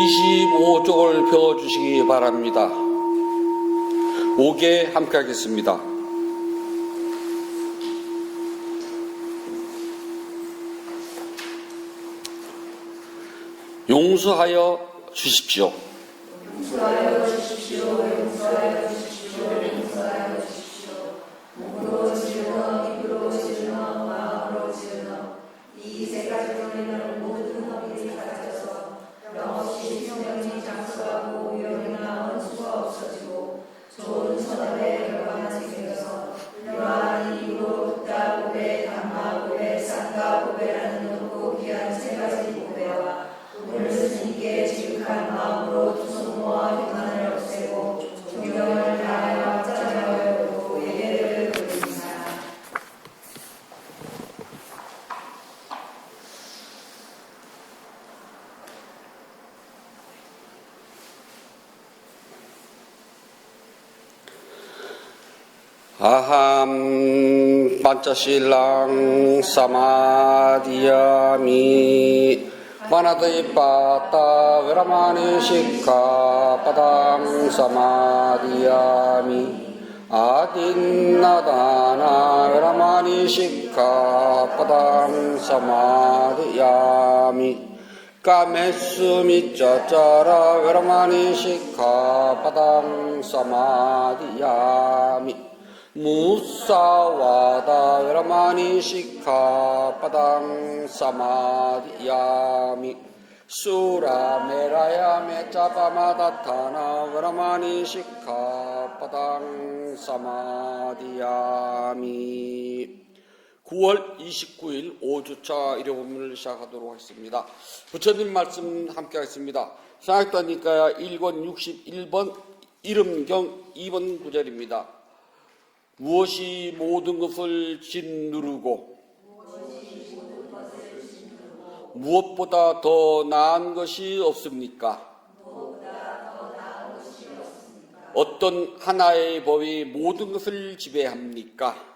25쪽을 펴주시기 바랍니다. 5개 함께 하겠습니다. 용서하여 주십시오. 용서하여 주십시오. 용서하여 주십시오. 용서하여 주십시오. 몸으로 지으나 입으로 지으나 마음으로 지으나 이 세 가지로 인한 모든 허물이 사라져서 영없이 평정이 장수하고 우연이나 원수가 없어지고 좋은 선업의 결과만 생겨서 이러한 이유로 붓다 보배, 단마 보배, 쌍가 보배라는 높고 귀한 세 가지 보배와 오늘 스님께 지극한 마음으로 두 손 모아 교만을 없애고 존경을 다하여 짜자하여 보고 예배를 드립니다. 아함 판짜실랑 사마디야미 바나드이 빠따 베라마니 시카 빠당 사마디야미 아딘나다나 베라마니 시카 빠당 사마디야미 까메스미 짜짜라 베라마니 시카 빠당 사마디야미 무사와다 베라마니 시카 빠당 사마디야미 수라메라야 메짜바마다타나 베라마니 시카 빠당 사마디야미 9월 29일 5주차 일요본문을 시작하도록 하겠습니다. 부처님 말씀 함께 하겠습니다. 상학도하니까 1권 61번 이름경 2번 구절입니다. 무엇이 모든 것을 짓누르고 무엇보다 더 나은 것이 없습니까? 어떤 하나의 법이 모든 것을 지배합니까?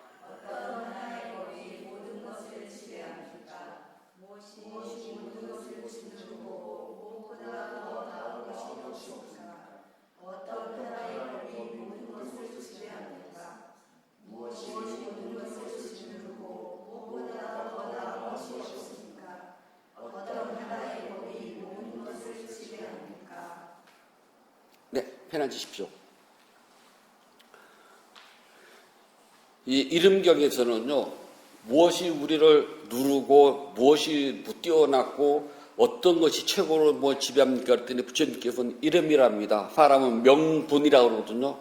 네, 펜 앉으십시오. 이 이름경에서는요, 무엇이 우리를 누르고 무엇이 뛰어났고 어떤 것이 최고로 지배합니까? 그랬더니 부처님께서는 이름이랍니다. 사람은 명분이라고 그러거든요.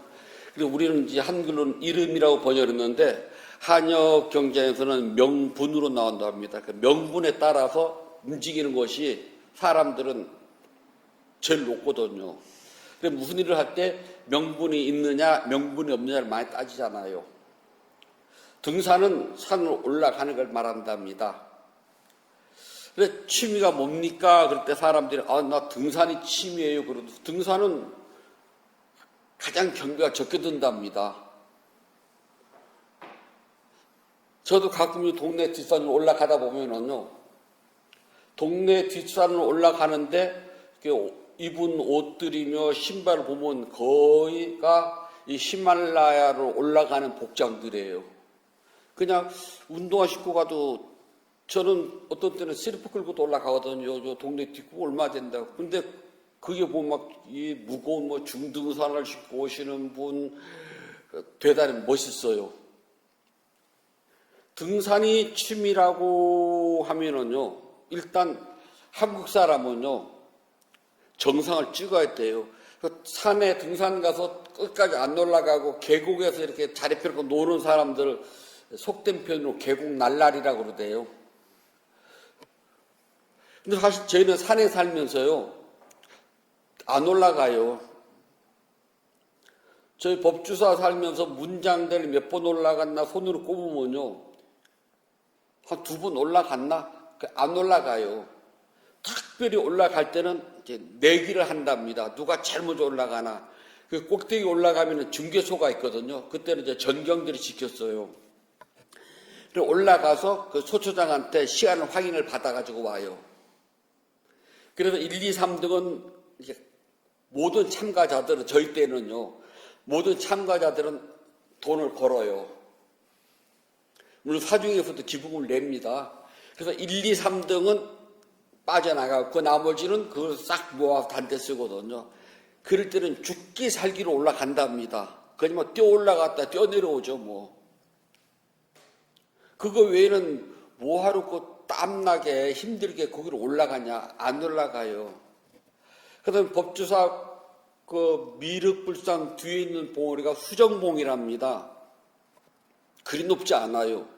그리고 우리는 이제 한글로는 이름이라고 번역했는데 한역 경전에서는 명분으로 나온다고 합니다. 그 명분에 따라서 움직이는 것이 사람들은 제일 높거든요. 그래서 무슨 일을 할 때 명분이 있느냐 명분이 없느냐를 많이 따지잖아요. 등산은 산을 올라가는 걸 말한답니다. 그래서 취미가 뭡니까? 그럴 때 사람들이 나 등산이 취미예요. 그래도 등산은 가장 경비가 적게 든답니다. 저도 가끔 동네 뒷산을 올라가다 보면은요, 동네 뒷산을 올라가는데 입은 옷들이며 신발을 보면 거의가 이 히말라야로 올라가는 복장들이에요. 그냥 운동화 신고 가도 저는 어떤 때는 슬리퍼 끌고도 올라가거든요. 저 동네 뒷고 얼마 된다고. 근데 그게 보면 막 이 무거운 중등산을 신고 오시는 분 대단히 멋있어요. 등산이 취미라고 하면은요, 일단 한국 사람은요, 정상을 찍어야 돼요. 산에 등산 가서 끝까지 안 올라가고 계곡에서 이렇게 자리 펴고 노는 사람들 속된 표현으로 계곡 날라리라고 그러대요. 근데 사실 저희는 산에 살면서요, 안 올라가요. 저희 법주사 살면서 문장대를 몇 번 올라갔나 손으로 꼽으면요, 한 2번 올라갔나? 안 올라가요. 특별히 올라갈 때는 이제 내기를 한답니다. 누가 제일 먼저 올라가나. 그 꼭대기 올라가면 중개소가 있거든요. 그때는 이제 전경들이 지켰어요. 그리고 올라가서 그 소초장한테 시간을 확인을 받아가지고 와요. 그래서 1, 2, 3등은 이제 모든 참가자들은, 저희 때는요, 모든 참가자들은 돈을 걸어요. 물론 사중에서도 기부금을 냅니다. 그래서 1, 2, 3등은 빠져나가고 그 나머지는 그걸 싹 모아서 단대 쓰거든요. 그럴 때는 죽기 살기로 올라간답니다. 그냥 뭐 뛰어 올라갔다 뛰어 내려오죠 뭐. 그거 외에는 뭐하러 그 땀나게 힘들게 거기로 올라가냐? 안 올라가요. 그다음 법주사 그 미륵불상 뒤에 있는 봉우리가 수정봉이랍니다. 그리 높지 않아요.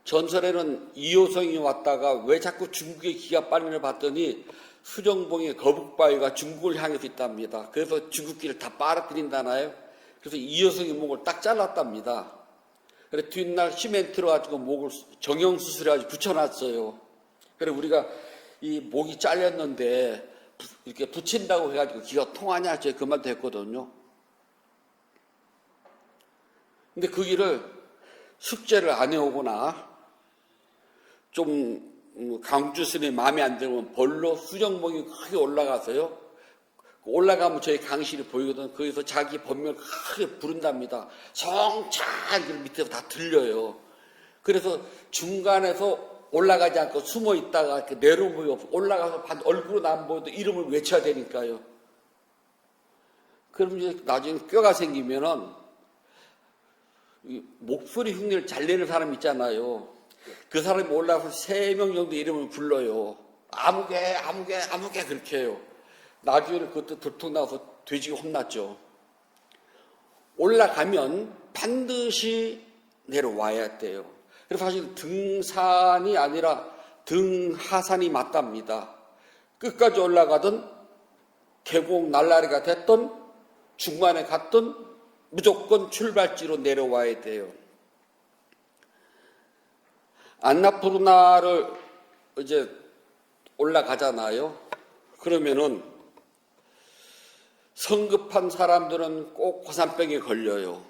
전설에는 이효성이 왔다가 왜 자꾸 중국의 기가 빨리를 봤더니 수정봉의 거북바위가 중국을 향해서 있답니다. 그래서 중국기를 다 빨아들인다나요? 그래서 이효성이 목을 딱 잘랐답니다. 그래서 뒷날 시멘트로 가지고 목을 정형수술해가지고 붙여놨어요. 그래서 우리가 이 목이 잘렸는데 이렇게 붙인다고 해가지고 기가 통하냐? 제가 그 말도 했거든요. 근데 그 길을 숙제를 안 해오거나 좀 강주 스님이 마음에 안 들면 벌로 수정봉이 크게 올라가서요. 올라가면 저희 강실이 보이거든. 거기서 자기 법명을 크게 부른답니다. 성찬 밑에서 다 들려요. 그래서 중간에서 올라가지 않고 숨어 있다가 이렇게 내려오면 올라가서 얼굴은 안 보여도 이름을 외쳐야 되니까요. 그럼 이제 나중에 뼈가 생기면은 목소리 흉내를 잘 내는 사람 있잖아요. 그 사람이 올라가서 3명 정도 이름을 불러요. 아무개 그렇게 해요. 나중에는 그것도 들통나서 돼지가 혼났죠. 올라가면 반드시 내려와야 돼요. 그래서 사실 등산이 아니라 등하산이 맞답니다. 끝까지 올라가든 계곡 날라리가 됐든 중간에 갔든 무조건 출발지로 내려와야 돼요. 안나푸르나를 이제 올라가잖아요. 그러면은 성급한 사람들은 꼭 고산병에 걸려요.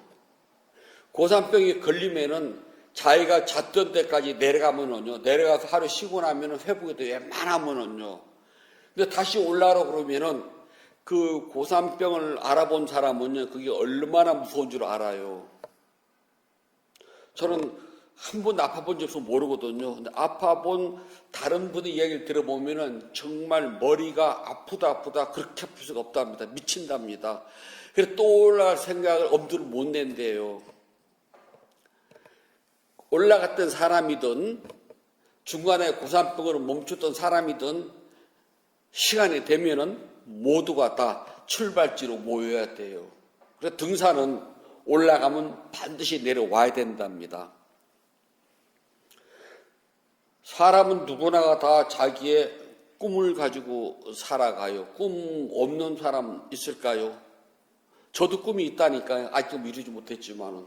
고산병에 걸리면은 자기가 잤던 데까지 내려가면은요, 내려가서 하루 쉬고 나면은 회복이 돼 웬만하면은요. 근데 다시 올라가라 그러면은 그 고산병을 알아본 사람은요, 그게 얼마나 무서운 줄 알아요. 저는 한 번도 아파본 적 없어서 모르거든요. 근데 아파본 다른 분의 이야기를 들어보면은 정말 머리가 아프다 그렇게 아플 수가 없답니다. 미친답니다. 그래서 또 올라갈 생각을 엄두를 못 낸대요. 올라갔던 사람이든 중간에 고산병으로 멈췄던 사람이든 시간이 되면은 모두가 다 출발지로 모여야 돼요. 그래서 등산은 올라가면 반드시 내려와야 된답니다. 사람은 누구나가 다 자기의 꿈을 가지고 살아가요. 꿈 없는 사람 있을까요? 저도 꿈이 있다니까요. 아직도 이루지 못했지만은.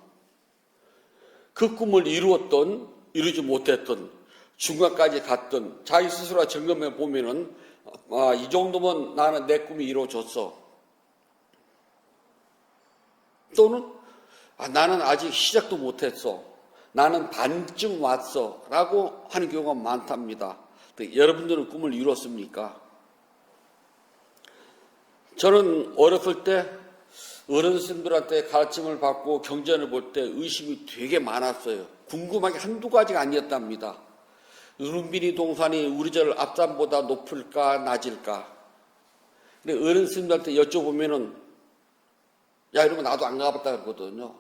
그 꿈을 이루었던, 이루지 못했던, 중간까지 갔던, 자기 스스로 점검해 보면은, 이 정도면 나는 내 꿈이 이루어졌어. 또는, 나는 아직 시작도 못했어. 나는 반쯤 왔어. 라고 하는 경우가 많답니다. 여러분들은 꿈을 이뤘습니까? 저는 어렸을 때 어른들한테 가르침을 받고 경전을 볼 때 의심이 되게 많았어요. 궁금한 게 한두 가지가 아니었답니다. 루빈이 동산이 우리 절 앞산보다 높을까 낮을까? 근데 어른들한테 여쭤보면은 야 이러면 나도 안 가봤다 그러거든요.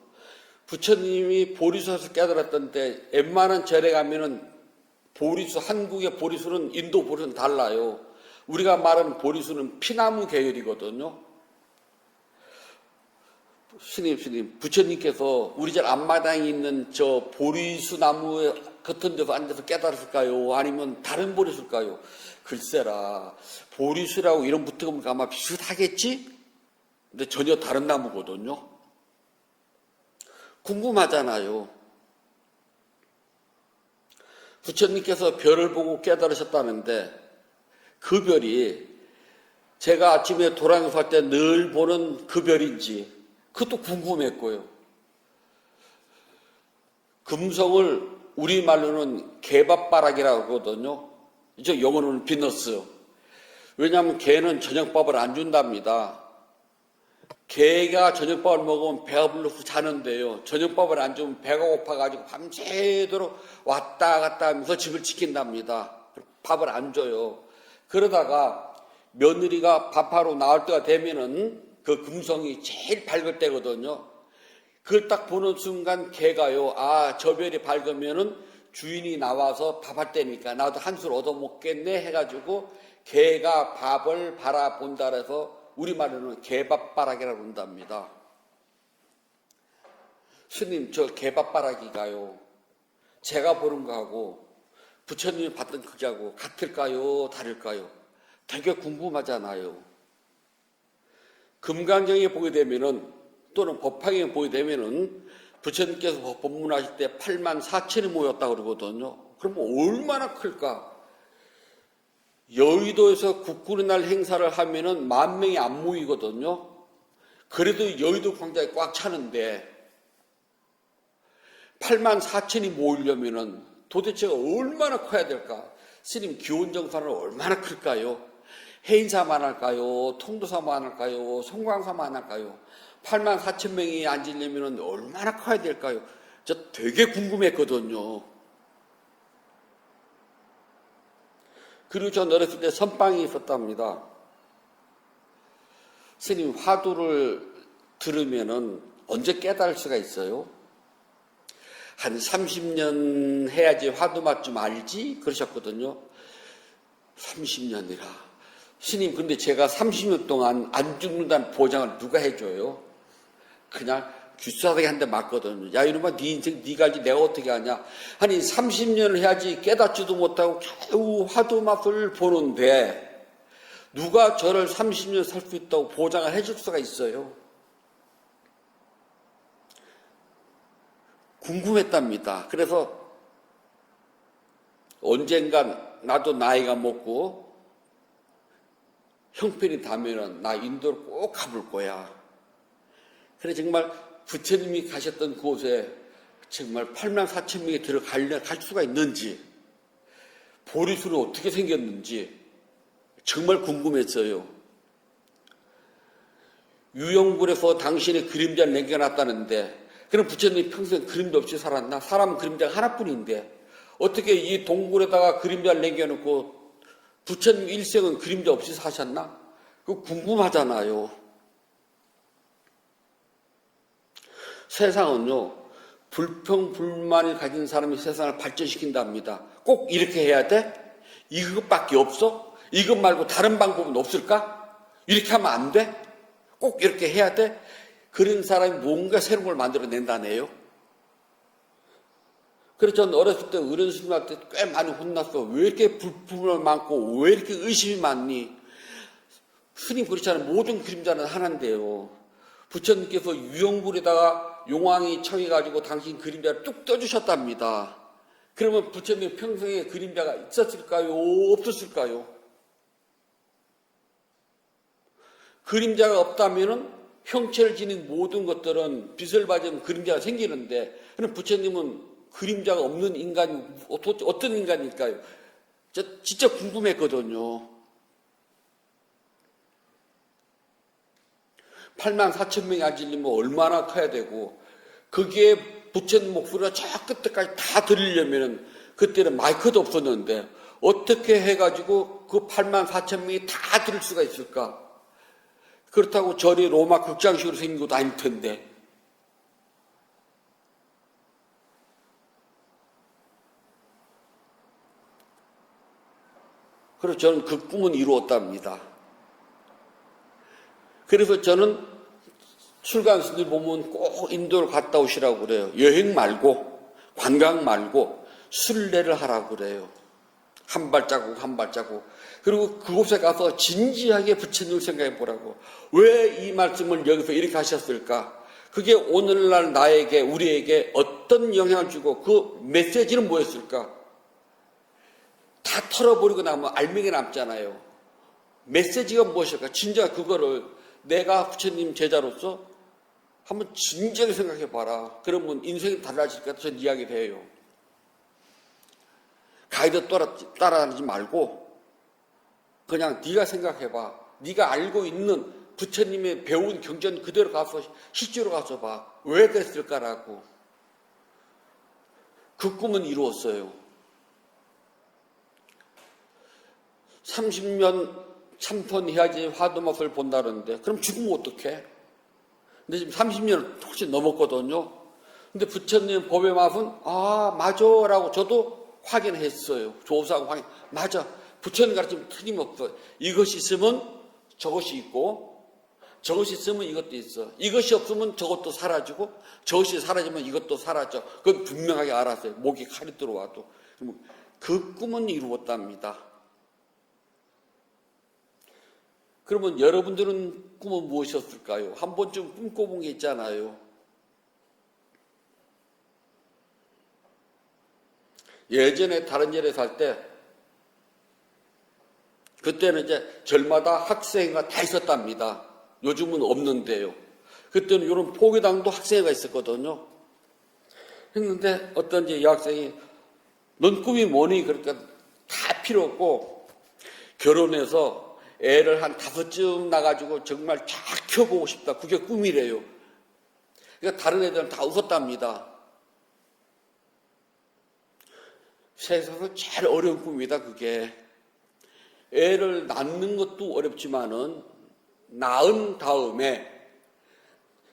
부처님이 보리수에서 깨달았던데 웬만한 절에 가면은 보리수, 한국의 보리수는 인도 보리수는 달라요. 우리가 말하는 보리수는 피나무 계열이거든요. 스님, 부처님께서 우리 절 앞마당에 있는 저 보리수 나무 같은 데서 앉아서 깨달았을까요? 아니면 다른 보리수일까요? 글쎄라, 보리수라고 이름 붙으면 아마 비슷하겠지? 근데 전혀 다른 나무거든요. 궁금하잖아요. 부처님께서 별을 보고 깨달으셨다는데 그 별이 제가 아침에 도랑에서 할 때 늘 보는 그 별인지 그것도 궁금했고요. 금성을 우리말로는 개밥바락이라고 하거든요. 저 영어로는 비너스. 왜냐하면 개는 저녁밥을 안 준답니다. 개가 저녁밥을 먹으면 배가 불러서 자는데요. 저녁밥을 안 주면 배가 고파가지고 밤새도록 왔다 갔다 하면서 집을 지킨답니다. 밥을 안 줘요. 그러다가 며느리가 밥하러 나올 때가 되면은 그 금성이 제일 밝을 때거든요. 그걸 딱 보는 순간 개가요, 아, 저 별이 밝으면은 주인이 나와서 밥할 때니까 나도 한술 얻어먹겠네 해가지고 개가 밥을 바라본다 해서 우리말로는 개밥바라기라고 한답니다. 스님, 저 개밥바라기가요, 제가 보는 거하고 부처님이 봤던 그게하고 같을까요? 다를까요? 되게 궁금하잖아요. 금강경에 보게 되면은 또는 법화경에 보게 되면은 부처님께서 법문하실 때 8만 4천이 모였다고 그러거든요. 그러면 얼마나 클까? 여의도에서 국군의 날 행사를 하면은 10,000명이 안 모이거든요. 그래도 여의도 광장이 꽉 차는데 8만 4천이 모이려면은 도대체가 얼마나 커야 될까? 스님, 기원정사는 얼마나 클까요? 해인사만 할까요? 통도사만 할까요? 송광사만 할까요? 8만 4천 명이 앉으려면 얼마나 커야 될까요? 저 되게 궁금했거든요. 그리고 전 어렸을 때 선방이 있었답니다. 스님, 화두를 들으면은 언제 깨달을 수가 있어요? 한 30년 해야지 화두 맛 좀 알지? 그러셨거든요. 30년이라. 스님, 근데 제가 30년 동안 안 죽는다는 보장을 누가 해줘요? 그냥 귀싸대기 한 대 맞거든요. 야, 이놈아, 네 인생 네가 알지 내가 어떻게 하냐? 아니, 30년을 해야지 깨닫지도 못하고 겨우 화두 맛을 보는데 누가 저를 30년 살 수 있다고 보장을 해줄 수가 있어요? 궁금했답니다. 그래서 언젠간 나도 나이가 먹고 형편이 닿으면 나 인도를 꼭 가볼 거야. 그래, 정말 부처님이 가셨던 곳에 정말 8만 4천 명이 갈 수가 있는지, 보리수는 어떻게 생겼는지 정말 궁금했어요. 유영불에서 당신의 그림자를 남겨놨다는데, 그럼 부처님이 평생 그림자 없이 살았나? 사람은 그림자가 하나뿐인데 어떻게 이 동굴에다가 그림자를 남겨놓고 부처님 일생은 그림자 없이 사셨나? 그거 궁금하잖아요. 세상은요, 불평불만을 가진 사람이 세상을 발전시킨답니다. 꼭 이렇게 해야 돼? 이것밖에 없어? 이것 말고 다른 방법은 없을까? 이렇게 하면 안 돼? 꼭 이렇게 해야 돼? 그런 사람이 뭔가 새로운 걸 만들어낸다네요. 그래서 저는 어렸을 때 어른 스님한테 꽤 많이 혼났어. 왜 이렇게 불평이 많고 왜 이렇게 의심이 많니? 스님, 그렇잖아요. 모든 그림자는 하나인데요. 부처님께서 유영불에다가 용왕이 청해가지고 당신 그림자를 뚝 떠주셨답니다. 그러면 부처님 평생에 그림자가 있었을까요? 없었을까요? 그림자가 없다면은 형체를 지닌 모든 것들은 빛을 받으면 그림자가 생기는데, 그럼 부처님은 그림자가 없는 인간이 어떤 인간일까요? 저 진짜 궁금했거든요. 8만 4천 명이 앉으려면 얼마나 커야 되고, 거기에 부처님 목소리가 저 끝까지 다 들리려면 그때는 마이크도 없었는데 어떻게 해가지고 그 8만 4천 명이 다 들을 수가 있을까? 그렇다고 절이 로마 극장식으로 생긴 것도 아닐 텐데. 그래서 저는 그 꿈은 이루었답니다. 그래서 저는 출가스님 보면 꼭 인도를 갔다 오시라고 그래요. 여행 말고, 관광 말고 순례를 하라고 그래요. 한 발자국 한 발자국. 그리고 그곳에 가서 진지하게 부처님을 생각해 보라고. 왜 이 말씀을 여기서 이렇게 하셨을까? 그게 오늘날 나에게, 우리에게 어떤 영향을 주고 그 메시지는 뭐였을까? 다 털어버리고 나면 알맹이 남잖아요. 메시지가 무엇일까? 진짜 그거를 내가 부처님 제자로서 한번 진지하게 생각해 봐라. 그러면 인생이 달라질 것 같아서 이야기를 해요. 가이드 따라다니지 말고 그냥 네가 생각해봐. 네가 알고 있는 부처님의 배운 경전 그대로 가서 실제로 가서 봐. 왜 그랬을까라고. 그 꿈은 이루었어요. 30년 참선해야지 화두맛을 본다는데 그럼 죽으면 어떡해? 근데 지금 30년 훨씬 넘었거든요. 근데 부처님 법의 맛은 맞아 라고 저도 확인했어요. 조사하고 확인. 맞아. 부처님 가르치면 틀림없어. 이것이 있으면 저것이 있고 저것이 있으면 이것도 있어. 이것이 없으면 저것도 사라지고 저것이 사라지면 이것도 사라져. 그건 분명하게 알았어요. 목에 칼이 들어와도. 그 꿈은 이루었답니다. 그러면 여러분들은 꿈은 무엇이었을까요? 한 번쯤 꿈꿔본 게 있잖아요. 예전에 다른 jel에 살 때 그때는 이제 절마다 학생회가 다 있었답니다. 요즘은 없는데요. 그때는 이런 포교당도 학생회가 있었거든요. 했는데 어떤 이제 여학생이 넌 꿈이 뭐니? 그러니까 다 필요 없고 결혼해서 애를 한 5쯤 나가지고 정말 쫙 키워보고 싶다. 그게 꿈이래요. 그러니까 다른 애들은 다 웃었답니다. 세상에서 제일 어려운 꿈이다, 그게. 애를 낳는 것도 어렵지만은, 낳은 다음에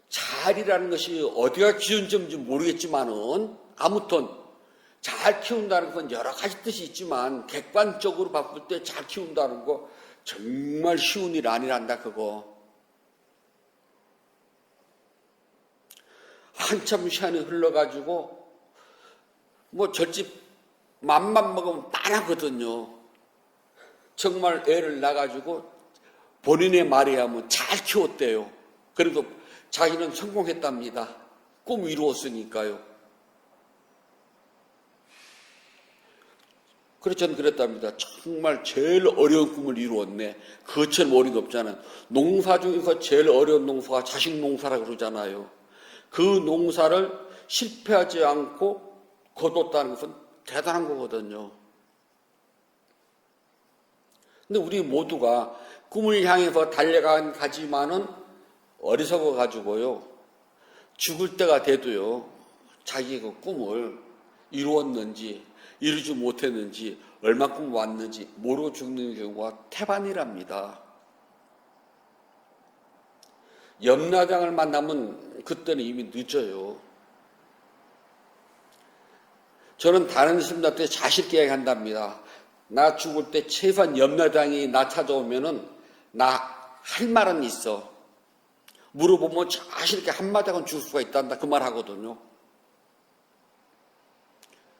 잘이라는 것이 어디가 기준점인지 모르겠지만은, 아무튼 잘 키운다는 건 여러 가지 뜻이 있지만, 객관적으로 봤을 때 잘 키운다는 거 정말 쉬운 일 아니란다, 그거. 한참 시간이 흘러가지고, 절집 맘만 먹으면 빤하거든요. 정말 애를 낳아가지고 본인의 말에 하면 잘 키웠대요. 그래도 자기는 성공했답니다. 꿈 이루었으니까요. 그래서 저는 그랬답니다. 정말 제일 어려운 꿈을 이루었네. 그것처럼 어려운 게 없잖아요. 농사 중에서 제일 어려운 농사가 자식 농사라고 그러잖아요. 그 농사를 실패하지 않고 거뒀다는 것은 대단한 거거든요. 근데 우리 모두가 꿈을 향해서 달려가지만은 어리석어 가지고요. 죽을 때가 돼도요. 자기 그 꿈을 이루었는지 이루지 못했는지 얼마큼 왔는지 모르고 죽는 경우가 태반이랍니다. 염라장을 만나면 그때는 이미 늦어요. 저는 다른 스님들한테 자신있게 이야기한답니다. 나 죽을 때 최소한 염라장이 나 찾아오면은 나 할 말은 있어. 물어보면 자신있게 한마디는 줄 수가 있단다. 그 말 하거든요.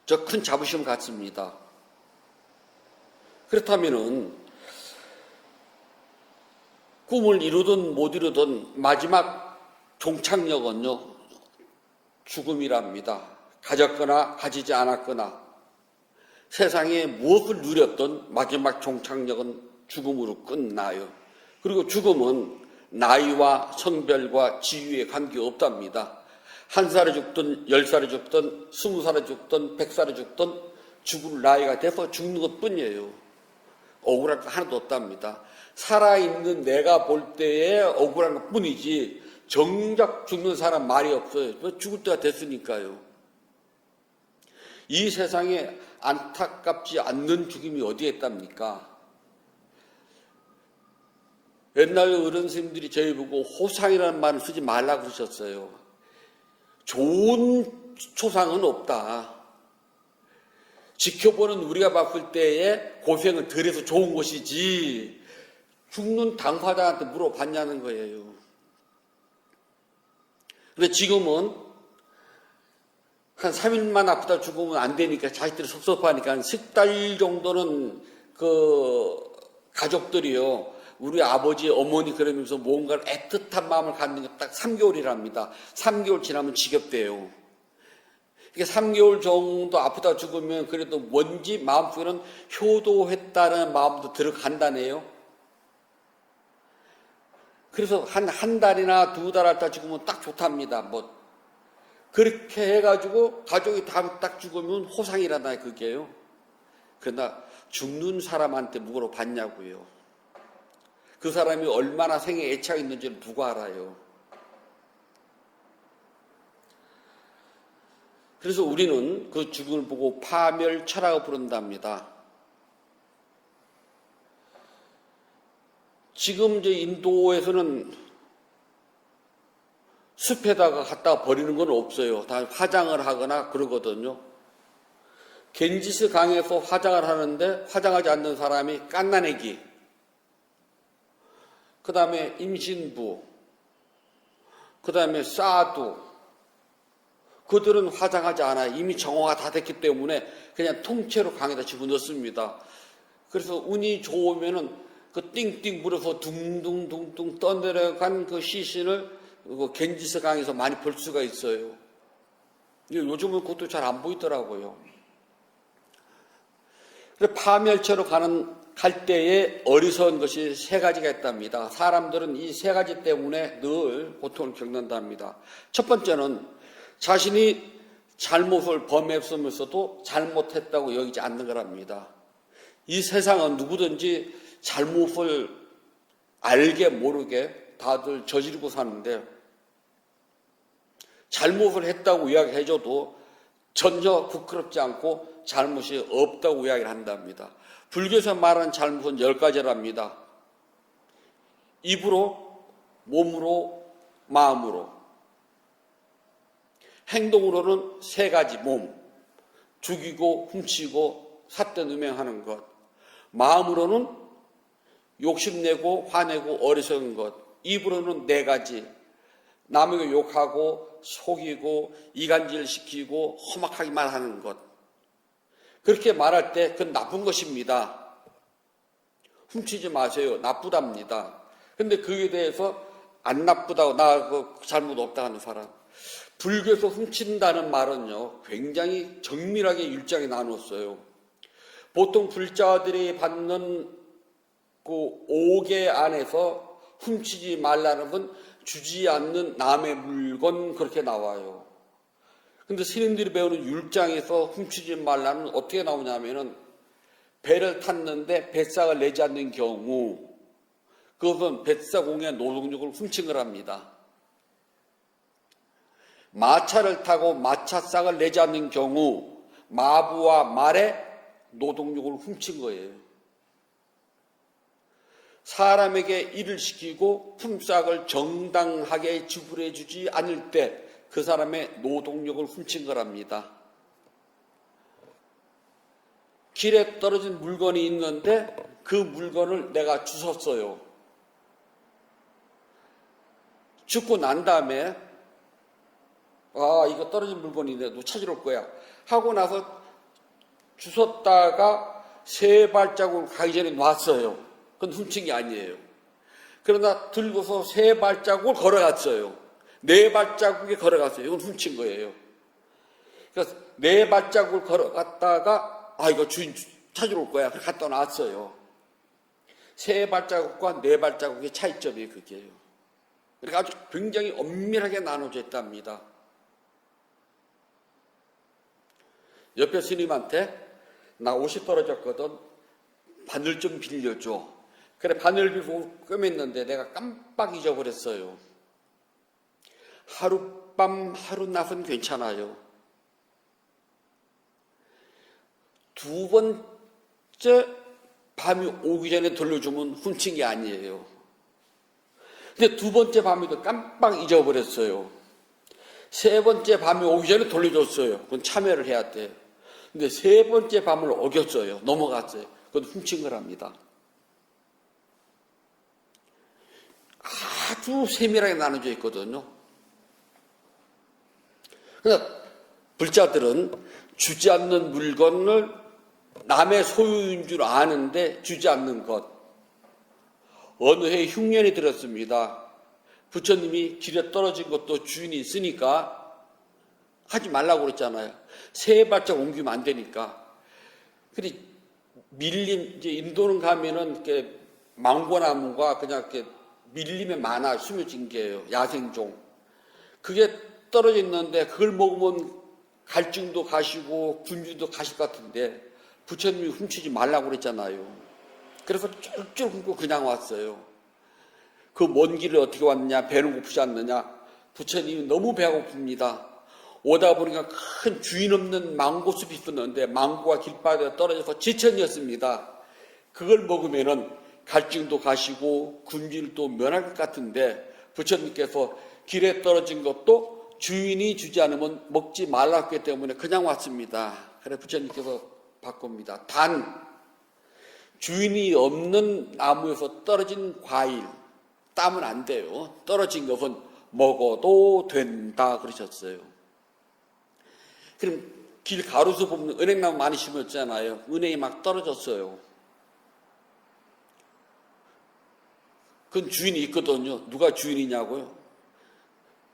저 큰 자부심 갖습니다. 그렇다면은 꿈을 이루든 못 이루든 마지막 종착역은요. 죽음이랍니다. 가졌거나 가지지 않았거나 세상에 무엇을 누렸던 마지막 종착역은 죽음으로 끝나요. 그리고 죽음은 나이와 성별과 지위에 관계없답니다. 1살에 죽든 10살에 죽든 20살에 죽든 100살에 죽든 죽을 나이가 돼서 죽는 것뿐이에요. 억울할 거 하나도 없답니다. 살아있는 내가 볼 때에 억울한 것뿐이지 정작 죽는 사람 말이 없어요. 죽을 때가 됐으니까요. 이 세상에 안타깝지 않는 죽음이 어디에 있답니까? 옛날 어른 스님들이 저희 보고 호상이라는 말을 쓰지 말라고 그러셨어요. 좋은 초상은 없다. 지켜보는 우리가 봤을 때에 고생을 덜 해서 좋은 것이지 죽는 당사자한테 물어봤냐는 거예요. 근데 지금은 한 3일만 아프다 죽으면 안 되니까 자식들이 섭섭하니까 한 10달 정도는 그 가족들이요. 우리 아버지, 어머니 그러면서 뭔가를 애틋한 마음을 갖는 게 딱 3개월이랍니다. 3개월 지나면 지겹대요. 이게 3개월 정도 아프다 죽으면 그래도 뭔지 마음속에는 효도했다는 마음도 들어간다네요. 그래서 한 달이나 2달 있다 죽으면 딱 좋답니다. 그렇게 해가지고 가족이 다 딱 죽으면 호상이라나 그게요. 그러나 죽는 사람한테 물어봤냐고요. 그 사람이 얼마나 생에 애착이 있는지를 누가 알아요. 그래서 우리는 그 죽음을 보고 파멸철학을 부른답니다. 지금 이제 인도에서는 숲에다가 갖다 버리는 건 없어요. 다 화장을 하거나 그러거든요. 겐지스 강에서 화장을 하는데 화장하지 않는 사람이 깐나내기, 그 다음에 임신부, 그 다음에 사두, 그들은 화장하지 않아요. 이미 정화가 다 됐기 때문에 그냥 통째로 강에다 집어넣습니다. 그래서 운이 좋으면은 그 띵띵 물어서 둥둥둥둥 떠내려간 그 시신을 겐지스 강에서 많이 볼 수가 있어요. 요즘은 그것도 잘 안 보이더라고요. 파멸처로 갈 때에 어리석은 것이 세 가지가 있답니다. 사람들은 이 세 가지 때문에 늘 고통을 겪는답니다. 첫 번째는 자신이 잘못을 범했으면서도 잘못했다고 여기지 않는 거랍니다. 이 세상은 누구든지 잘못을 알게 모르게 다들 저지르고 사는데 잘못을 했다고 이야기해줘도 전혀 부끄럽지 않고 잘못이 없다고 이야기를 한답니다. 불교에서 말하는 잘못은 10가지랍니다. 입으로, 몸으로, 마음으로. 행동으로는 3가지 몸, 죽이고 훔치고 삿된 음행하는 것. 마음으로는 욕심내고 화내고 어리석은 것. 입으로는 4가지, 남에게 욕하고 속이고 이간질시키고 험악하기만 하는 것. 그렇게 말할 때 그건 나쁜 것입니다. 훔치지 마세요. 나쁘답니다. 근데 그에 대해서 안 나쁘다고 나 그 잘못 없다 하는 사람. 불교에서 훔친다는 말은요, 굉장히 정밀하게 일장에 나눴어요. 보통 불자들이 받는 그 5개 안에서 훔치지 말라는 건 주지 않는 남의 물건 그렇게 나와요. 근데 스님들이 배우는 율장에서 훔치지 말라는 어떻게 나오냐면은 배를 탔는데 뱃삭을 내지 않는 경우 그것은 뱃사공의 노동력을 훔친 거랍니다. 마차를 타고 마차삭을 내지 않는 경우 마부와 말의 노동력을 훔친 거예요. 사람에게 일을 시키고 품삯을 정당하게 지불해 주지 않을 때 그 사람의 노동력을 훔친 거랍니다. 길에 떨어진 물건이 있는데 그 물건을 내가 주웠어요. 죽고 난 다음에 이거 떨어진 물건인데 너 찾으러 올 거야 하고 나서 주웠다가 3발자국 가기 전에 놨어요. 그건 훔친 게 아니에요. 그러나 들고서 3발자국을 걸어갔어요. 4발자국에 걸어갔어요. 이건 훔친 거예요. 그래서 4발자국을 걸어갔다가 이거 주인 찾으러 올 거야. 갖다 놨어요. 3발자국과 4발자국의 차이점이 그게요. 그러니까 아주 굉장히 엄밀하게 나눠져 있답니다. 옆에 스님한테 나 옷이 떨어졌거든. 바늘 좀 빌려줘. 그래 바늘 빌고 꿰맸는데 내가 깜빡 잊어버렸어요. 하룻밤 하룻낮은 괜찮아요. 2번째 밤이 오기 전에 돌려주면 훔친 게 아니에요. 근데 2번째 밤에도 깜빡 잊어버렸어요. 3번째 밤이 오기 전에 돌려줬어요. 그건 참여를 해야 돼. 근데 3번째 밤을 어겼어요. 넘어갔어요. 그건 훔친 거랍니다. 아주 세밀하게 나눠져 있거든요. 그러니까 불자들은 주지 않는 물건을 남의 소유인 줄 아는데 주지 않는 것. 어느 해 흉년이 들었습니다. 부처님이 길에 떨어진 것도 주인이 있으니까 하지 말라고 그랬잖아요. 3발짝 옮기면 안 되니까. 근데 밀림, 이제 인도는 가면은 이렇게 망고나무가 그냥 이렇게 밀림에 많아 숨겨진 게예요. 야생종. 그게 떨어져 있는데 그걸 먹으면 갈증도 가시고 군주도 가실 것 같은데 부처님이 훔치지 말라고 그랬잖아요. 그래서 쫄쫄 굶고 그냥 왔어요. 그 먼 길을 어떻게 왔느냐? 배는 고프지 않느냐? 부처님이 너무 배가 고픕니다. 오다 보니까 큰 주인 없는 망고숲이 있었는데 망고가 길바닥에 떨어져서 지천이었습니다. 그걸 먹으면은 갈증도 가시고 굶주림도 면할 것 같은데 부처님께서 길에 떨어진 것도 주인이 주지 않으면 먹지 말랐기 때문에 그냥 왔습니다. 그래 부처님께서 바꿉니다. 단 주인이 없는 나무에서 떨어진 과일 따면 안 돼요. 떨어진 것은 먹어도 된다 그러셨어요. 그럼 길 가로수 보면 은행나무 많이 심었잖아요. 은행이 막 떨어졌어요. 그건 주인이 있거든요. 누가 주인이냐고요?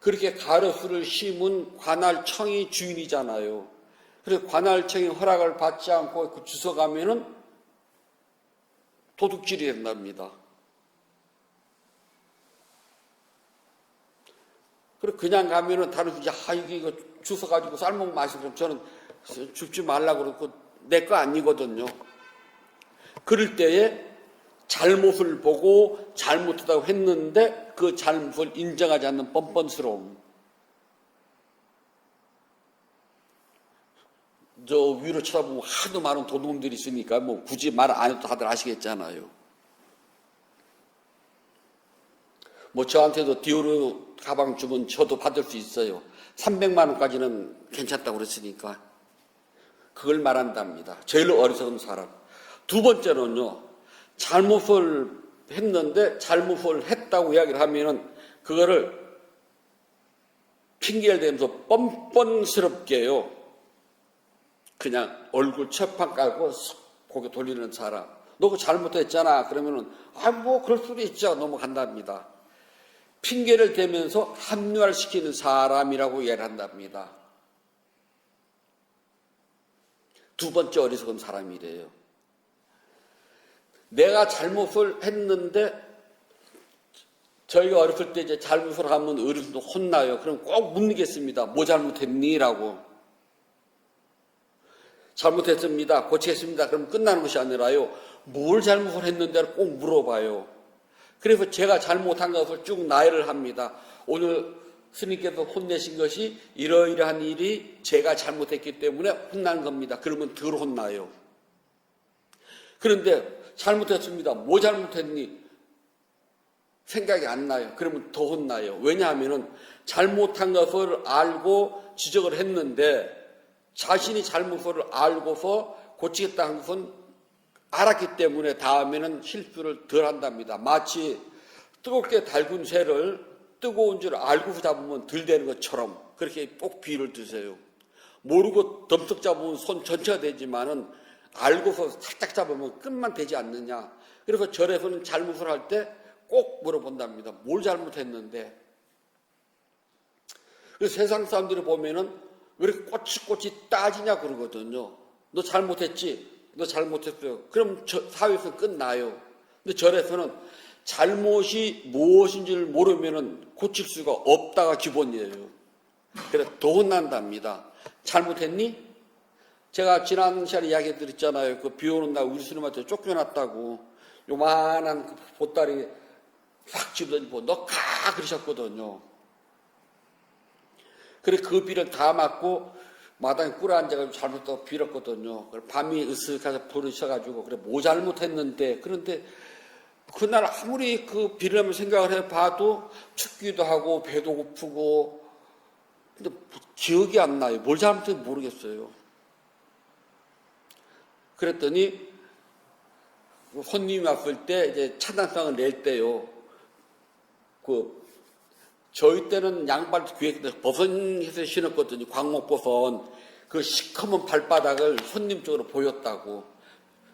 그렇게 가로수를 심은 관할청이 주인이잖아요. 그래서 관할청이 허락을 받지 않고 그 주워가면은 도둑질이 된답니다. 그리고 그냥 가면은 다른 분이 이거 주워가지고 쌀먹 마시고 그럼 저는 줍지 말라고 그러고 내 거 아니거든요. 그럴 때에 잘못을 보고 잘못하다고 했는데 그 잘못을 인정하지 않는 뻔뻔스러움. 저 위로 쳐다보면 하도 많은 도둑들이 있으니까 뭐 굳이 말 안 해도 다들 아시겠잖아요. 뭐 저한테도 디오르 가방 주면 저도 받을 수 있어요. 300만 원까지는 괜찮다고 그랬으니까. 그걸 말한답니다. 제일 어리석은 사람. 두 번째는요. 잘못을 했는데 잘못을 했다고 이야기를 하면은 그거를 핑계를 대면서 뻔뻔스럽게요. 그냥 얼굴 철판 깔고 고개 돌리는 사람. 너 그거 잘못했잖아. 그러면은 뭐 그럴 수도 있죠. 넘어간답니다. 핑계를 대면서 합리화를 시키는 사람이라고 이야기를 한답니다. 두 번째 어리석은 사람이래요. 내가 잘못을 했는데 저희가 어렸을 때 이제 잘못을 하면 어른도 혼나요. 그럼 꼭 묻겠습니다. 뭐 잘못했니? 라고. 잘못했습니다. 고치겠습니다. 그럼 끝나는 것이 아니라요. 뭘 잘못을 했는데 꼭 물어봐요. 그래서 제가 잘못한 것을 쭉 나열을 합니다. 오늘 스님께서 혼내신 것이 이러이러한 일이 제가 잘못했기 때문에 혼난 겁니다. 그러면 덜 혼나요. 그런데 잘못했습니다. 뭐 잘못했니? 생각이 안 나요. 그러면 더 혼나요. 왜냐하면 잘못한 것을 알고 지적을 했는데 자신이 잘못을 알고서 고치겠다는 것은 알았기 때문에 다음에는 실수를 덜 한답니다. 마치 뜨겁게 달군 새를 뜨거운 줄 알고서 잡으면 덜 되는 것처럼 그렇게 꼭 비유를 드세요. 모르고 덤쩍 잡으면 손 전체가 되지만은 알고서 살짝 잡으면 끝만 되지 않느냐. 그래서 절에서는 잘못을 할 때 꼭 물어본답니다. 뭘 잘못했는데. 그래서 세상 사람들이 보면은 왜 이렇게 꼬치꼬치 따지냐 그러거든요. 너 잘못했지? 너 잘못했어요. 그럼 사회에서 끝나요. 근데 절에서는 잘못이 무엇인지를 모르면은 고칠 수가 없다가 기본이에요. 그래서 더 혼난답니다. 잘못했니? 제가 지난 시간에 이야기 드렸잖아요. 그 비 오는 날 우리 스님한테 쫓겨났다고. 요만한 그 보따리 확 집어던지고 너 가! 그러셨거든요. 그래 그 비를 다 맞고 마당에 꿇어 앉아가지고 잘못하고 빌었거든요. 밤이 으슥해서 부르셔가지고 그래 뭐 잘못했는데 그런데 그날 아무리 그 비를 생각을 해봐도 춥기도 하고 배도 고프고 근데 기억이 안 나요. 뭘 잘못했는지 모르겠어요. 그랬더니 손님이 왔을 때 이제 차단상을 낼 때요. 저희 때는 양발 귀에 버선해서 신었거든요. 광목버선. 그 시커먼 발바닥을 손님 쪽으로 보였다고.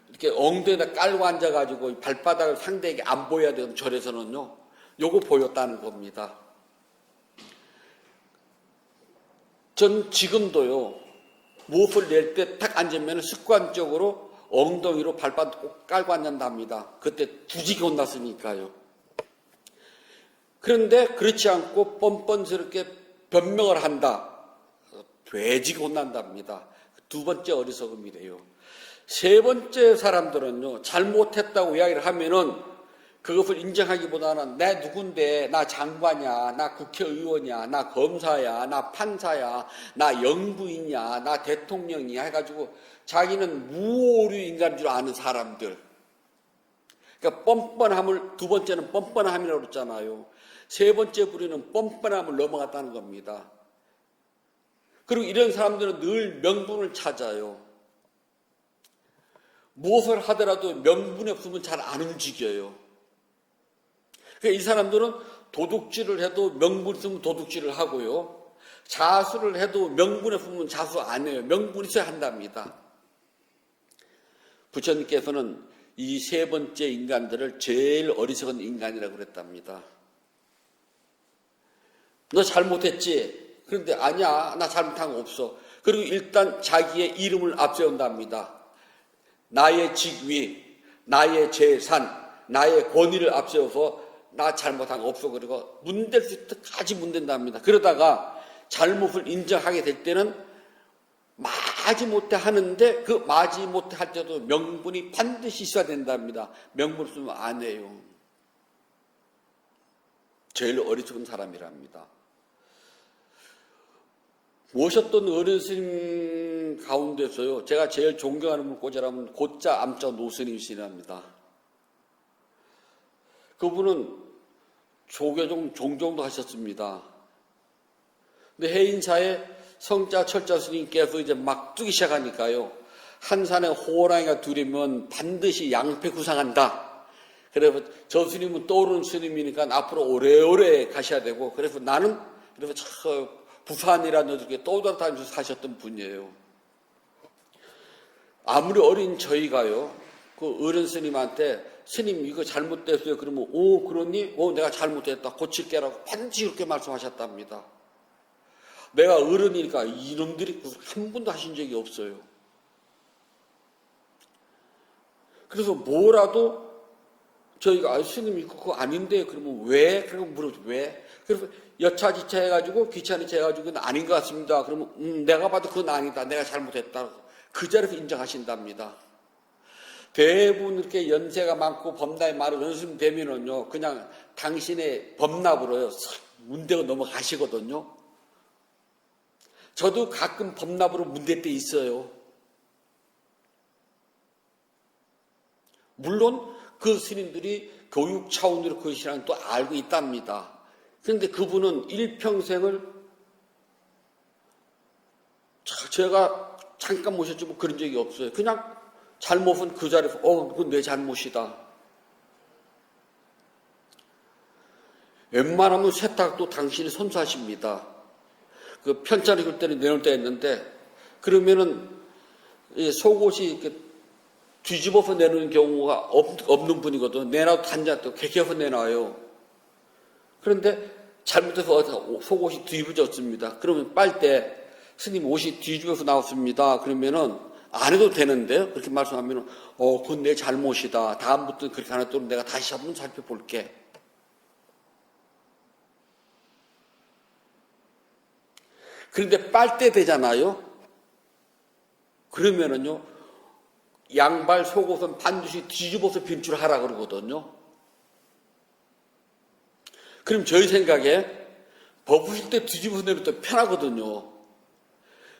이렇게 엉덩이에다 깔고 앉아가지고 발바닥을 상대에게 안 보여야 되는 절에서는요. 요거 보였다는 겁니다. 전 지금도요. 무엇을 낼 때 딱 앉으면 습관적으로 엉덩이로 발바닥 꼭 깔고 앉는답니다. 그때 두지게 혼났으니까요. 그런데 그렇지 않고 뻔뻔스럽게 변명을 한다. 돼지가 혼난답니다. 두 번째 어리석음이래요. 세 번째 사람들은요. 잘못했다고 이야기를 하면은 그것을 인정하기보다는 내 누군데, 나 장관이야, 나 국회의원이야, 나 검사야, 나 판사야, 나 영부인이야, 나 대통령이야 해가지고 자기는 무오류 인간인 줄 아는 사람들. 그러니까 뻔뻔함을, 두 번째는 뻔뻔함이라고 그랬잖아요. 세 번째 부류는 뻔뻔함을 넘어갔다는 겁니다. 그리고 이런 사람들은 늘 명분을 찾아요. 무엇을 하더라도 명분이 없으면 잘 안 움직여요. 그러니까 이 사람들은 도둑질을 해도 명분 있으면 도둑질을 하고요. 자수를 해도 명분이 없으면 자수 안 해요. 명분이 있어야 한답니다. 부처님께서는 이 세 번째 인간들을 제일 어리석은 인간이라고 그랬답니다. 너 잘못했지? 그런데 아니야, 나 잘못한 거 없어. 그리고 일단 자기의 이름을 앞세운답니다. 나의 직위, 나의 재산, 나의 권위를 앞세워서 나 잘못한 거 없어. 그리고 문댈 수 있다까지 문댄답니다. 그러다가 잘못을 인정하게 될 때는 마지 못해 하는데 그 마지 못해 할 때도 명분이 반드시 있어야 된답니다. 명분 없으면 안 해요. 제일 어리석은 사람이랍니다. 모셨던 어른 스님 가운데서요, 제가 제일 존경하는 분 꽂아라면 고자 암자 노스님이시랍니다. 그분은 조계종 종종도 하셨습니다. 근데 해인사에 성자 철자 스님께서 이제 막 뜨기 시작하니까요, 한 산에 호랑이가 둘이면 반드시 양패 구상한다. 그래서 저 스님은 떠오르는 스님이니까 앞으로 오래오래 가셔야 되고, 그래서 나는 그래서 저 부산이라는 이렇게 떠돌아다니면서 사셨던 분이에요. 아무리 어린 저희가요, 그 어른 스님한테 스님 이거 잘못됐어요. 그러면 그러니? 내가 잘못했다. 고칠게라고 반드시 그렇게 말씀하셨답니다. 내가 어른이니까 이놈들이 한 번도 하신 적이 없어요. 그래서 뭐라도 저희가 스님 이거 그거 아닌데 그러면 왜? 그러면 물어보죠. 왜? 그래서 여차지차 해가지고 귀찮이차 해가지고 그건 아닌 것 같습니다. 그러면 내가 봐도 그건 아니다. 내가 잘못했다. 그 자리에서 인정하신답니다. 대부분 이렇게 연세가 많고 범나이 많은 연수님 되면은요, 그냥 당신의 범납으로요, 싹 문대고 넘어가시거든요. 저도 가끔 범납으로 문댈 때 있어요. 물론 그 스님들이 교육 차원으로 그것이라는 또 알고 있답니다. 그런데 그분은 일평생을 제가 잠깐 모셨지 뭐 그런 적이 없어요. 그냥 잘못은 그 자리에서 그건 내 잘못이다. 웬만하면 세탁도 당신이 선수하십니다. 그 편찬 읽을 때는 내놓을 때가 있는데 그러면은 속옷이 이렇게 뒤집어서 내놓는 경우가 없는 분이거든. 내놔도 단자도 개개서 내놔요. 그런데 잘못해서 속옷이 뒤집어졌습니다. 그러면 빨대 스님 옷이 뒤집어서 나왔습니다. 그러면은 안 해도 되는데 그렇게 말씀하면은 그건 내 잘못이다. 다음부터는 그렇게 안 하도록 내가 다시 한번 살펴볼게. 그런데 빨대 되잖아요. 그러면은요, 양발 속옷은 반드시 뒤집어서 빈출하라 그러거든요. 그럼 저희 생각에 벗으실 때 뒤집어서 내면 또 편하거든요.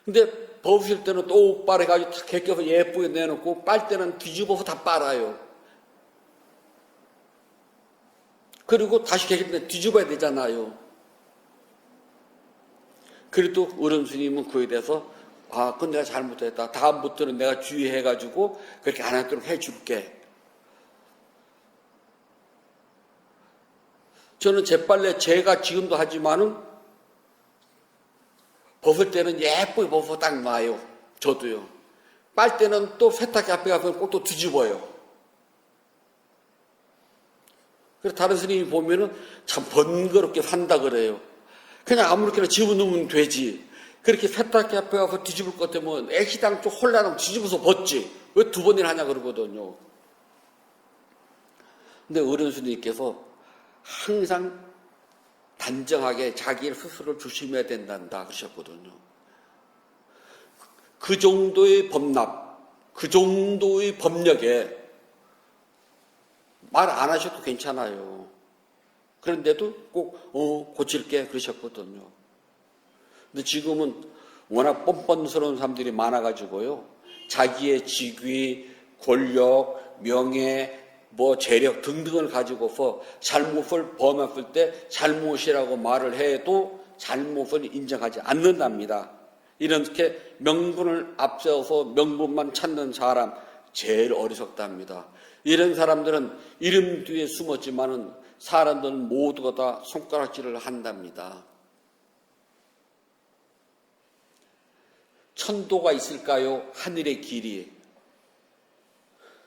근데 벗으실 때는 또 옷빨 해가지고 다 개껴서 예쁘게 내놓고 빨대는 뒤집어서 다 빨아요. 그리고 다시 개낄 때 뒤집어야 되잖아요. 그래도 어른 스님은 그에 대해서 그건 내가 잘못했다. 다음부터는 내가 주의해가지고 그렇게 안 하도록 해줄게. 저는 제 빨래 제가 지금도 하지만은 벗을 때는 예쁘게 벗어 딱 놔요. 저도요. 빨 때는 또 세탁기 앞에 가서 꼭 또 뒤집어요. 그래서 다른 스님이 보면은 참 번거롭게 산다 그래요. 그냥 아무렇게나 집어넣으면 되지. 그렇게 세탁기 앞에 가서 뒤집을 것 같으면 애시당 좀 혼란하면 뒤집어서 벗지. 왜 두 번이나 하냐 그러거든요. 근데 어른 스님께서 항상 단정하게 자기 스스로를 조심해야 된단다 그러셨거든요. 그 정도의 범납, 그 정도의 법력에 말 안 하셔도 괜찮아요. 그런데도 꼭 고칠게 그러셨거든요. 근데 지금은 워낙 뻔뻔스러운 사람들이 많아가지고요. 자기의 직위, 권력, 명예, 재력 등등을 가지고서 잘못을 범했을 때 잘못이라고 말을 해도 잘못을 인정하지 않는답니다. 이렇게 명분을 앞세워서 명분만 찾는 사람 제일 어리석답니다. 이런 사람들은 이름 뒤에 숨었지만은 사람들은 모두가 다 손가락질을 한답니다. 천도가 있을까요? 하늘의 길이.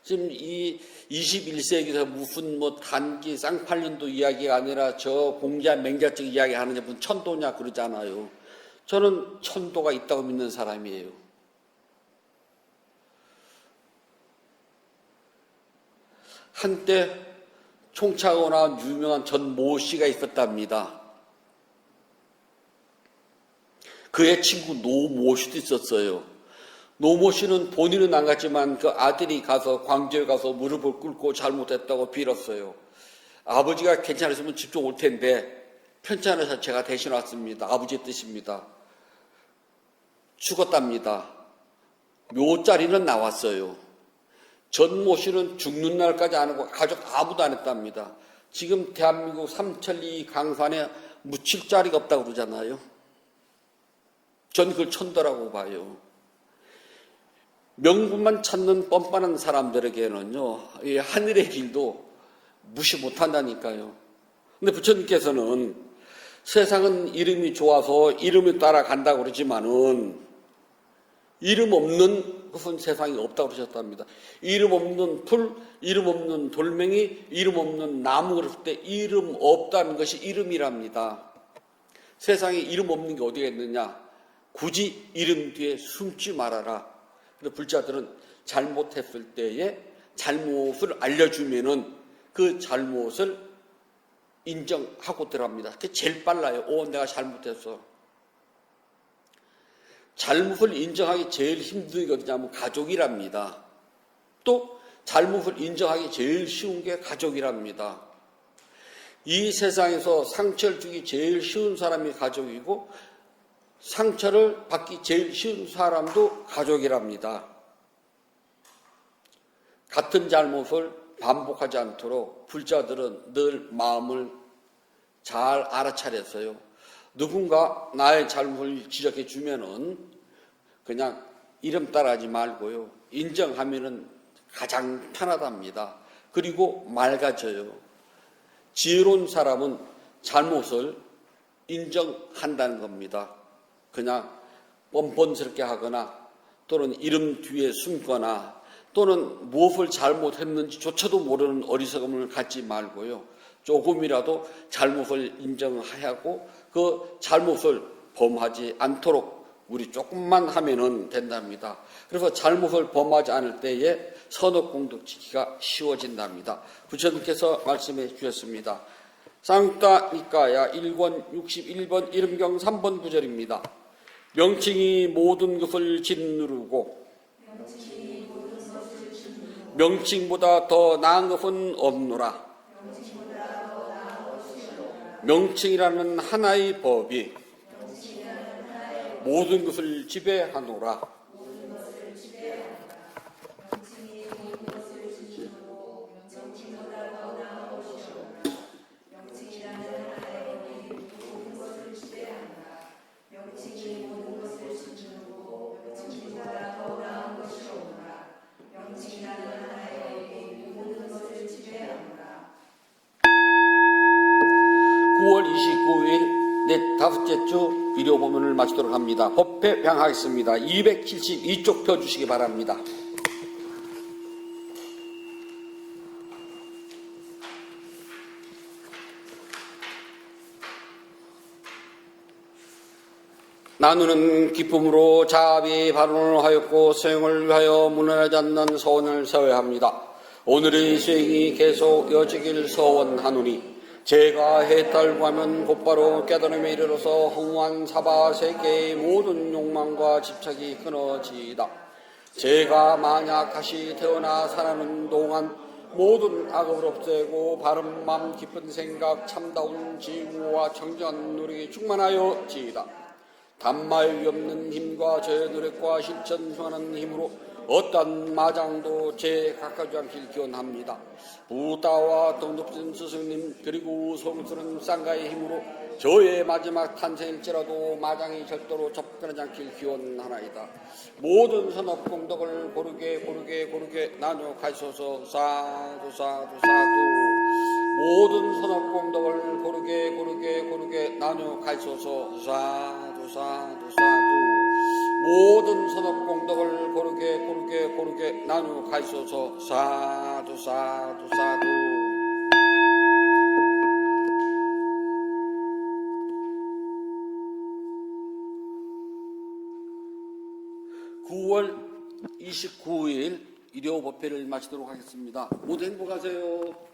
지금 이 21세기에서 무슨 단기 쌍팔년도 이야기가 아니라 저 공자 맹자적 이야기 하느냐 무슨 천도냐 그러잖아요. 저는 천도가 있다고 믿는 사람이에요. 한때 총차고 나온 유명한 전모 씨가 있었답니다. 그의 친구 노모 씨도 있었어요. 노모 씨는 본인은 안 갔지만 그 아들이 가서 광주에 가서 무릎을 꿇고 잘못했다고 빌었어요. 아버지가 괜찮으시면 집 좀 올 텐데 편찮아서 제가 대신 왔습니다. 아버지의 뜻입니다. 죽었답니다. 묘자리는 나왔어요. 전모 씨는 죽는 날까지 안 하고 가족 아무도 안 했답니다. 지금 대한민국 삼천리 강산에 묻힐 자리가 없다고 그러잖아요. 전 그걸 천도라고 봐요. 명분만 찾는 뻔뻔한 사람들에게는요, 이 하늘의 길도 무시 못한다니까요. 근데 부처님께서는 세상은 이름이 좋아서 이름을 따라간다고 그러지만은 이름 없는 것은 세상에 없다고 그러셨답니다. 이름 없는 풀, 이름 없는 돌멩이, 이름 없는 나무 그랬을 때 이름 없다는 것이 이름이랍니다. 세상에 이름 없는 게 어디가 있느냐? 굳이 이름 뒤에 숨지 말아라. 근데 불자들은 잘못했을 때에 잘못을 알려주면은 그 잘못을 인정하고 들어갑니다. 그게 제일 빨라요. 내가 잘못했어. 잘못을 인정하기 제일 힘든 게 어디냐면 가족이랍니다. 또 잘못을 인정하기 제일 쉬운 게 가족이랍니다. 이 세상에서 상처를 주기 제일 쉬운 사람이 가족이고 상처를 받기 제일 쉬운 사람도 가족이랍니다. 같은 잘못을 반복하지 않도록 불자들은 늘 마음을 잘 알아차렸어요. 누군가 나의 잘못을 지적해 주면은 그냥 이름 따라하지 말고요. 인정하면은 가장 편하답니다. 그리고 맑아져요. 지혜로운 사람은 잘못을 인정한다는 겁니다. 그냥 뻔뻔스럽게 하거나 또는 이름 뒤에 숨거나 또는 무엇을 잘못했는지조차도 모르는 어리석음을 갖지 말고요. 조금이라도 잘못을 인정하고 그 잘못을 범하지 않도록 우리 조금만 하면은 된답니다. 그래서 잘못을 범하지 않을 때에 선업공덕 지키기가 쉬워진답니다. 부처님께서 말씀해 주셨습니다. 쌍따 니까야 1권 61번 이름경 3번 구절입니다. 명칭이 모든 것을 짓누르고 명칭보다 더 나은 것은 없노라. 명칭이라는 하나의 법이 모든 것을 지배하노라. 다섯째 주 비료 본문을 마치도록 합니다. 법회 병하겠습니다. 272쪽 펴주시기 바랍니다. 나누는 기쁨으로 자비 발언을 하였고 수행을 위하여 무난하지 않는 서원을 세워야 합니다. 오늘의 수행이 계속 이어지길 서원하노니 제가 해탈고 하면 곧바로 깨달음에 이르러서 허무한 사바 세계의 모든 욕망과 집착이 끊어지이다. 제가 만약 다시 태어나 살아가는 동안 모든 악업을 없애고 바른 마음 깊은 생각 참다운 지구와 청정한 노력이 충만하여 지이다. 단말 없는 힘과 저의 노력과 실천 중하는 힘으로 어떤 마장도 제 가까지 않길 기원합니다. 부다와 덕높은 스승님 그리고 성스러운 쌍가의 힘으로 저의 마지막 탄생일지라도 마장이 절대로 접근하지 않길 기원하나이다. 모든 선업 공덕을 고르게 나누어 가시소서. 사두 사두 사두. 모든 선업 공덕을 고르게 나누어 가시소서. 사두 사두 사두. 모든 선업 공덕을 고르게 나누어 가시소서. 사두 사두 사두. 9월 29일 일요 법회를 마치도록 하겠습니다. 모두 행복하세요.